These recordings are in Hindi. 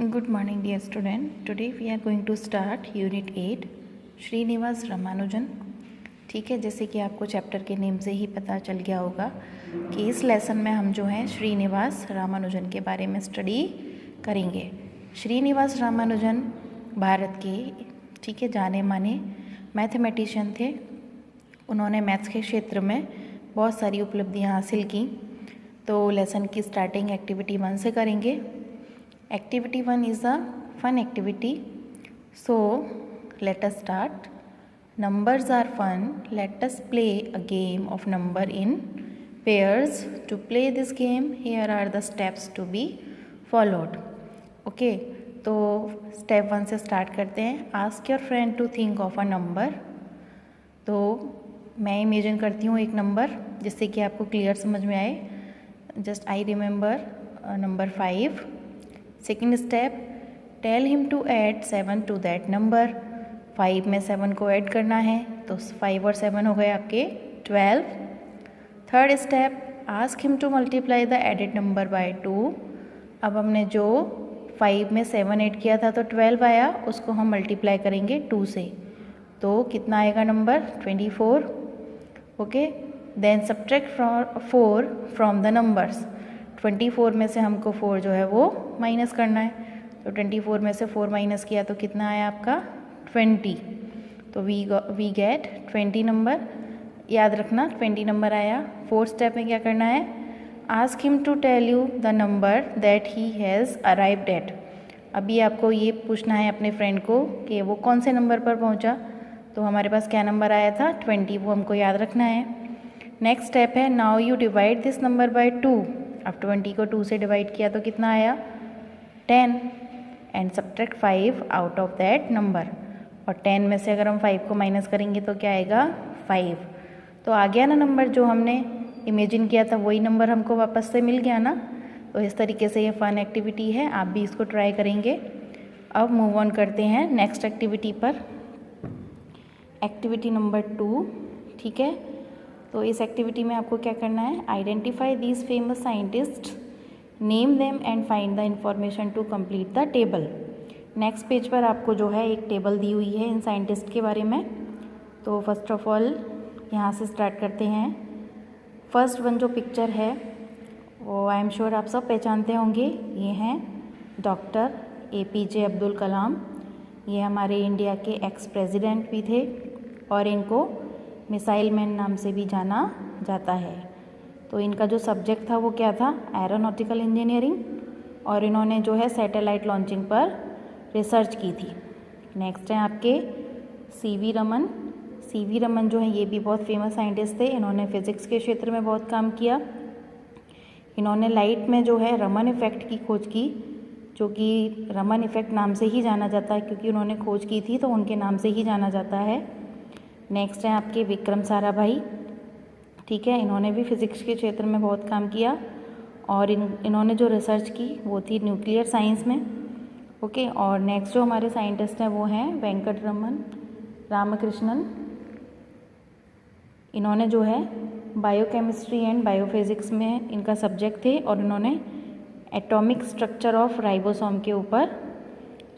Good morning, dear student. Today we are going to start Unit 8 Srinivas Ramanujan. ठीक है, जैसे कि आपको चैप्टर के नेम से ही पता चल गया होगा कि इस लेसन में हम जो है श्रीनिवास रामानुजन के बारे में स्टडी करेंगे. श्रीनिवास रामानुजन भारत के ठीक है जाने माने मैथमेटिशियन थे. उन्होंने मैथ्स के क्षेत्र में बहुत सारी उपलब्धियाँ हासिल की. तो लेसन की स्टार्टिंग एक्टिविटी 1 से करेंगे. Activity 1 is a fun activity. So let us start. Numbers are fun. Let us play a game of number in pairs. To play this game, here are the steps to be followed. Okay, तो step 1 से start करते हैं. Ask your friend to think of a number. तो मैं इमेजिन करती हूँ एक नंबर जिससे कि आपको क्लियर समझ में आए. Just I remember number 5. Second step, tell him to add 7 to that number. 5 में 7 को ऐड करना है तो 5 और 7 हो गए आपके 12. Third step, ask him to multiply the added number by 2. अब हमने जो 5 में 7 ऐड किया था तो 12 आया, उसको हम मल्टीप्लाई करेंगे 2 से. तो कितना आएगा number 24. Okay, then subtract 4 from the numbers. 24 में से हमको 4 जो है वो माइनस करना है. तो 24 में से 4 माइनस किया तो कितना आया आपका 20. तो वी गेट 20 नंबर. याद रखना 20 नंबर आया. फोर्थ स्टेप में क्या करना है, ask him to tell you the number that he has arrived at. अभी आपको ये पूछना है अपने फ्रेंड को कि वो कौन से नंबर पर पहुंचा. तो हमारे पास क्या नंबर आया था 20, वो हमको याद रखना है. नेक्स्ट स्टेप है, now you divide this number by 2. अब 20 को 2 से डिवाइड किया तो कितना आया 10 and subtract 5 out of that number. और 10 में से अगर हम 5 को माइनस करेंगे तो क्या आएगा 5. तो आ गया ना नंबर जो हमने इमेजिन किया था, वही नंबर हमको वापस से मिल गया ना. तो इस तरीके से ये फन एक्टिविटी है, आप भी इसको ट्राई करेंगे. अब मूव ऑन करते हैं नेक्स्ट एक्टिविटी पर. Activity number 2. ठीक है, तो इस एक्टिविटी में आपको क्या करना है, identify these famous scientist, name them and find the information to complete the table. Next page पर आपको जो है एक टेबल दी हुई है इन साइंटिस्ट के बारे में. तो फर्स्ट ऑफ ऑल यहाँ से स्टार्ट करते हैं. फर्स्ट वन जो पिक्चर है वो आई एम श्योर आप सब पहचानते होंगे. ये हैं डॉक्टर APJ अब्दुल कलाम. ये हमारे इंडिया के एक्स प्रेसिडेंट भी थे और इनको मिसाइल मैन नाम से भी जाना जाता है. तो इनका जो सब्जेक्ट था वो क्या था, एरोनॉटिकल इंजीनियरिंग. और इन्होंने जो है सैटेलाइट लॉन्चिंग पर रिसर्च की थी. नेक्स्ट है आपके CV रमन. CV रमन जो है ये भी बहुत फेमस साइंटिस्ट थे. इन्होंने फिज़िक्स के क्षेत्र में बहुत काम किया. इन्होंने लाइट में जो है रमन इफ़ेक्ट की खोज की, जो कि रमन इफ़ेक्ट नाम से ही जाना जाता है क्योंकि उन्होंने खोज की थी तो उनके नाम से ही जाना जाता है. नेक्स्ट है आपके विक्रम साराभाई. ठीक है, इन्होंने भी फिज़िक्स के क्षेत्र में बहुत काम किया और इन्होंने जो रिसर्च की वो थी न्यूक्लियर साइंस में. ओके, और नेक्स्ट जो हमारे साइंटिस्ट हैं वो हैं वेंकटरमन रामकृष्णन. इन्होंने जो है बायोकेमिस्ट्री एंड बायोफिज़िक्स में इनका सब्जेक्ट थे और इन्होंने एटॉमिक स्ट्रक्चर ऑफ राइबोसोम के ऊपर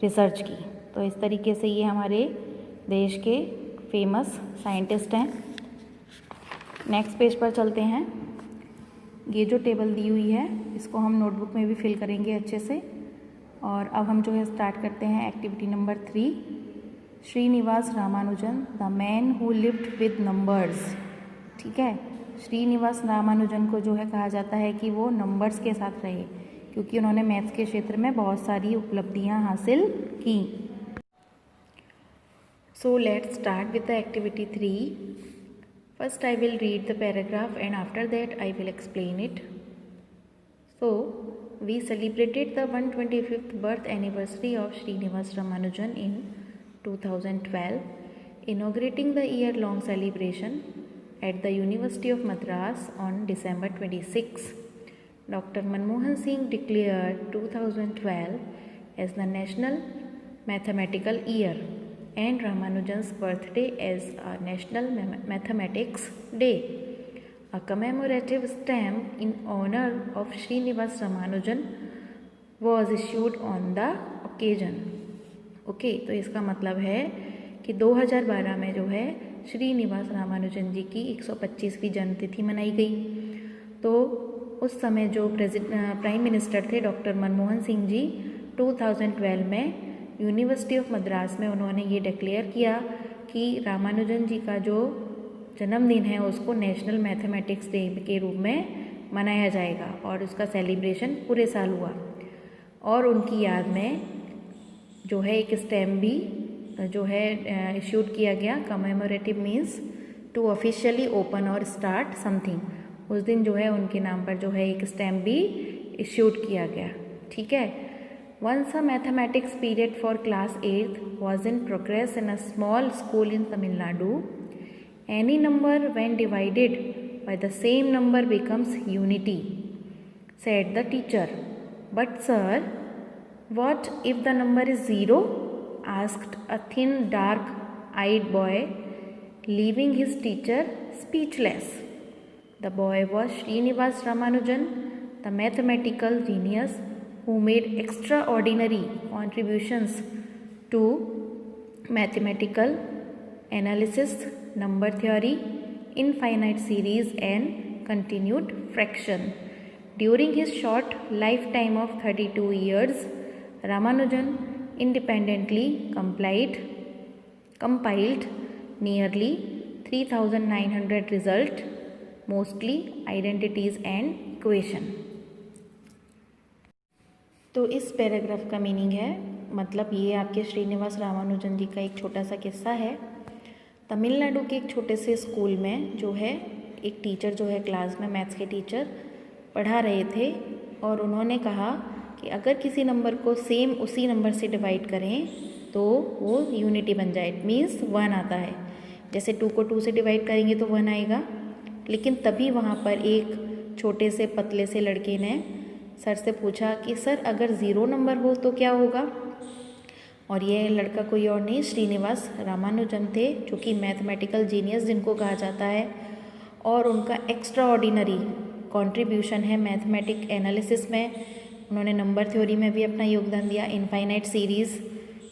रिसर्च की. तो इस तरीके से ये हमारे देश के फेमस साइंटिस्ट हैं. नेक्स्ट पेज पर चलते हैं. ये जो टेबल दी हुई है इसको हम नोटबुक में भी फिल करेंगे अच्छे से. और अब हम जो है स्टार्ट करते हैं activity number 3. Srinivasa Ramanujan the man who lived with numbers. ठीक है, श्रीनिवास रामानुजन को जो है कहा जाता है कि वो नंबर्स के साथ रहे क्योंकि उन्होंने मैथ्स के क्षेत्र में बहुत सारी उपलब्धियाँ हासिल की. So let's start with the activity 3. First I will read the paragraph and after that I will explain it. So we celebrated the 125th birth anniversary of Srinivas Ramanujan in 2012, inaugurating the year-long celebration at the University of Madras on December 26. Dr. Manmohan Singh declared 2012 as the National Mathematical Year and Ramanujan's birthday as a National Mathematics Day. A commemorative stamp in honor of Srinivas Ramanujan was issued on the occasion. Okay, तो इसका मतलब है कि 2012 में जो है श्रीनिवास रामानुजन जी की 125वीं जन्मतिथि मनाई गई। तो उस समय जो प्राइम मिनिस्टर थे डॉक्टर मनमोहन सिंह जी, 2012 में यूनिवर्सिटी ऑफ मद्रास में उन्होंने ये डिक्लेयर किया कि रामानुजन जी का जो जन्मदिन है उसको नेशनल मैथमेटिक्स डे के रूप में मनाया जाएगा और उसका सेलिब्रेशन पूरे साल हुआ। और उनकी याद में जो है एक स्टैम्प भी जो है इश्यूड किया गया। Commemorative means to officially open और स्टार्ट समथिंग। उस दिन जो है उनके नाम पर जो है एक स्टैम्प भी इश्यूड किया गया। ठीक है। Once a mathematics period for class 8th was in progress in a small school in Tamil Nadu. Any number when divided by the same number becomes unity, said the teacher. But sir, what if the number is 0? Asked a thin, dark-eyed boy, leaving his teacher speechless. The boy was Srinivas Ramanujan, the mathematical genius who made extraordinary contributions to mathematical analysis, number theory, infinite series and continued fraction. During his short lifetime of 32 years, Ramanujan independently compiled nearly 3,900 results, mostly identities and equation. तो इस पैराग्राफ का मीनिंग है, मतलब ये आपके श्रीनिवास रामानुजन जी का एक छोटा सा किस्सा है। तमिलनाडु के एक छोटे से स्कूल में जो है एक टीचर जो है क्लास में मैथ्स के टीचर पढ़ा रहे थे और उन्होंने कहा कि अगर किसी नंबर को सेम उसी नंबर से डिवाइड करें तो वो यूनिटी बन जाए। इट मीन्स 1 आता है। जैसे 2 को 2 से डिवाइड करेंगे तो 1 आएगा। लेकिन तभी वहाँ पर एक छोटे से पतले से लड़के ने सर से पूछा कि सर अगर 0 नंबर हो तो क्या होगा। और ये लड़का कोई और नहीं श्रीनिवास रामानुजन थे, जो कि मैथमेटिकल जीनियस जिनको कहा जाता है। और उनका एक्स्ट्रा ऑर्डिनरी कॉन्ट्रीब्यूशन है मैथमेटिक एनालिसिस में। उन्होंने नंबर थ्योरी में भी अपना योगदान दिया, infinite series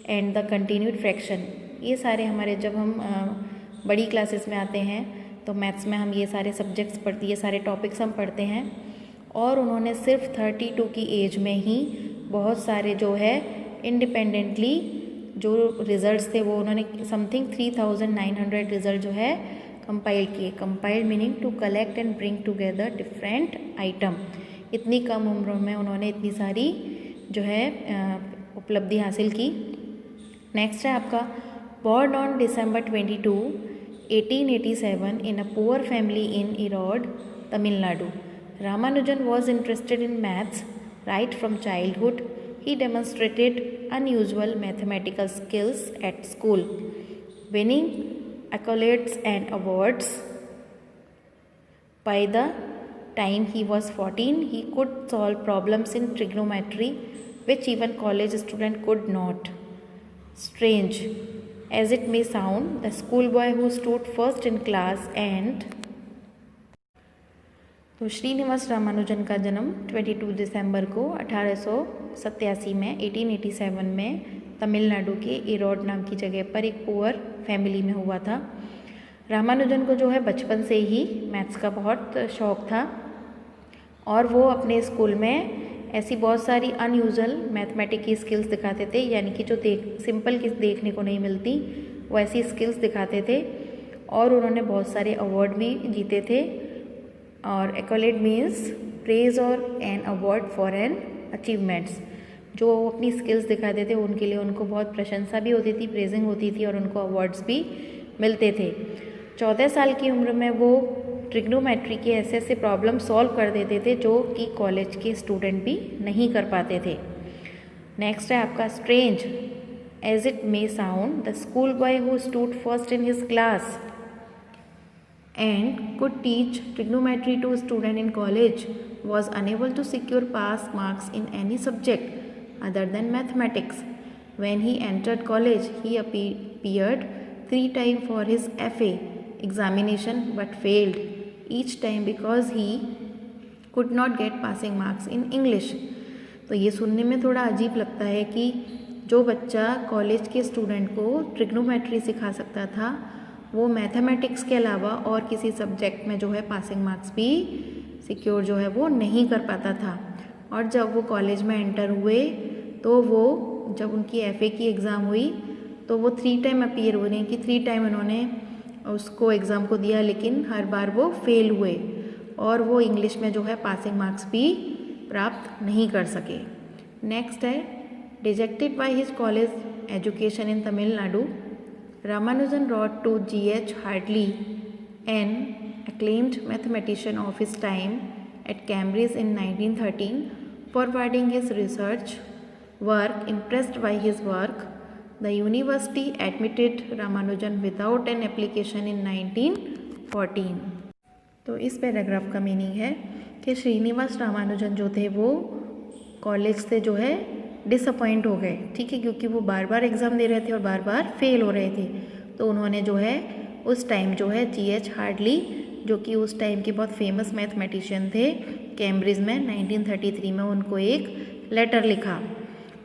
and the continued fraction. ये सारे हमारे जब हम बड़ी क्लासेस में आते हैं तो मैथ्स में हम ये सारे सब्जेक्ट्स पढ़ते, ये सारे टॉपिक्स हम पढ़ते हैं। और उन्होंने सिर्फ 32 की एज में ही बहुत सारे जो है इंडिपेंडेंटली जो रिज़ल्ट्स थे वो उन्होंने समथिंग 3,900 रिज़ल्ट जो है कंपाइल किए। Compiled meaning to collect and bring together different item. इतनी कम उम्र में उन्होंने इतनी सारी जो है उपलब्धि हासिल की। नेक्स्ट है आपका born on December 22, 1887 in a poor family in Erode, Tamil Nadu. Ramanujan was interested in maths right from childhood. He demonstrated unusual mathematical skills at school, winning accolades and awards. By the time he was 14, he could solve problems in trigonometry which even college student could not. Strange as it may sound, the schoolboy who stood first in class and तो श्रीनिवास रामानुजन का जन्म 22 दिसंबर को 1887 में 1887 में तमिलनाडु के इरोड नाम की जगह पर एक पुअर फैमिली में हुआ था। रामानुजन को जो है बचपन से ही मैथ्स का बहुत शौक़ था और वो अपने स्कूल में ऐसी बहुत सारी अनयूजुअल मैथमेटिक की स्किल्स दिखाते थे, यानी कि जो सिंपल देखने को नहीं मिलती वो ऐसी स्किल्स दिखाते थे। और उन्होंने बहुत सारे अवार्ड भी जीते थे। और एक्कोलेड मीन्स प्रेज और an award for an achievements. जो अपनी स्किल्स दिखाते थे उनके लिए उनको बहुत प्रशंसा भी होती थी, प्रेजिंग होती थी और उनको अवार्ड्स भी मिलते थे। 14 साल की उम्र में वो ट्रिग्नोमेट्री के ऐसे ऐसे प्रॉब्लम सॉल्व कर देते थे जो कि कॉलेज के स्टूडेंट भी नहीं कर पाते थे। नेक्स्ट है आपका strange as it may sound, the school boy who stood first in his class and could teach trigonometry to a student in college was unable to secure pass marks in any subject other than mathematics. When he entered college, he appeared 3 times for his FA examination but failed each time because he could not get passing marks in English. तो ये सुनने में थोड़ा अजीब लगता है कि जो बच्चा कॉलेज के स्टूडेंट को ट्रिग्नोमेट्री सिखा सकता था वो मैथमेटिक्स के अलावा और किसी सब्जेक्ट में जो है पासिंग मार्क्स भी सिक्योर जो है वो नहीं कर पाता था। और जब वो कॉलेज में एंटर हुए तो वो जब उनकी एफए की एग्ज़ाम हुई तो वो 3 टाइम अपीयर हुए, नहीं कि 3 टाइम उन्होंने उसको एग्ज़ाम को दिया, लेकिन हर बार वो फेल हुए और वो इंग्लिश में जो है पासिंग मार्क्स भी प्राप्त नहीं कर सके। नेक्स्ट है dejected by his college education in Tamil Nadu, Ramanujan wrote to G.H. Hartley, an acclaimed mathematician of his time at Cambridge in 1913, forwarding his research work. Impressed by his work, the university admitted Ramanujan without an application in 1914. तो इस पैराग्राफ का मीनिंग है कि श्रीनिवास रामानुजन जो थे वो कॉलेज से जो है डिसअपॉइंट हो गए, ठीक है, क्योंकि वो बार बार एग्ज़ाम दे रहे थे और बार बार फेल हो रहे थे। तो उन्होंने जो है उस टाइम जो है G.H. हार्टली, जो कि उस टाइम के बहुत फेमस मैथमेटिशियन थे, कैम्ब्रिज में 1933 में उनको एक लेटर लिखा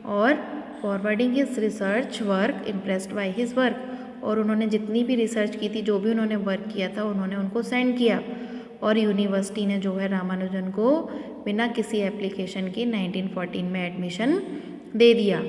और forwarding his research work impressed by his work, और उन्होंने जितनी भी रिसर्च की थी, जो भी उन्होंने वर्क किया था, उन्होंने उनको सेंड किया और यूनिवर्सिटी ने जो है रामानुजन को बिना किसी एप्लीकेशन के 1914 में एडमिशन दे दिया।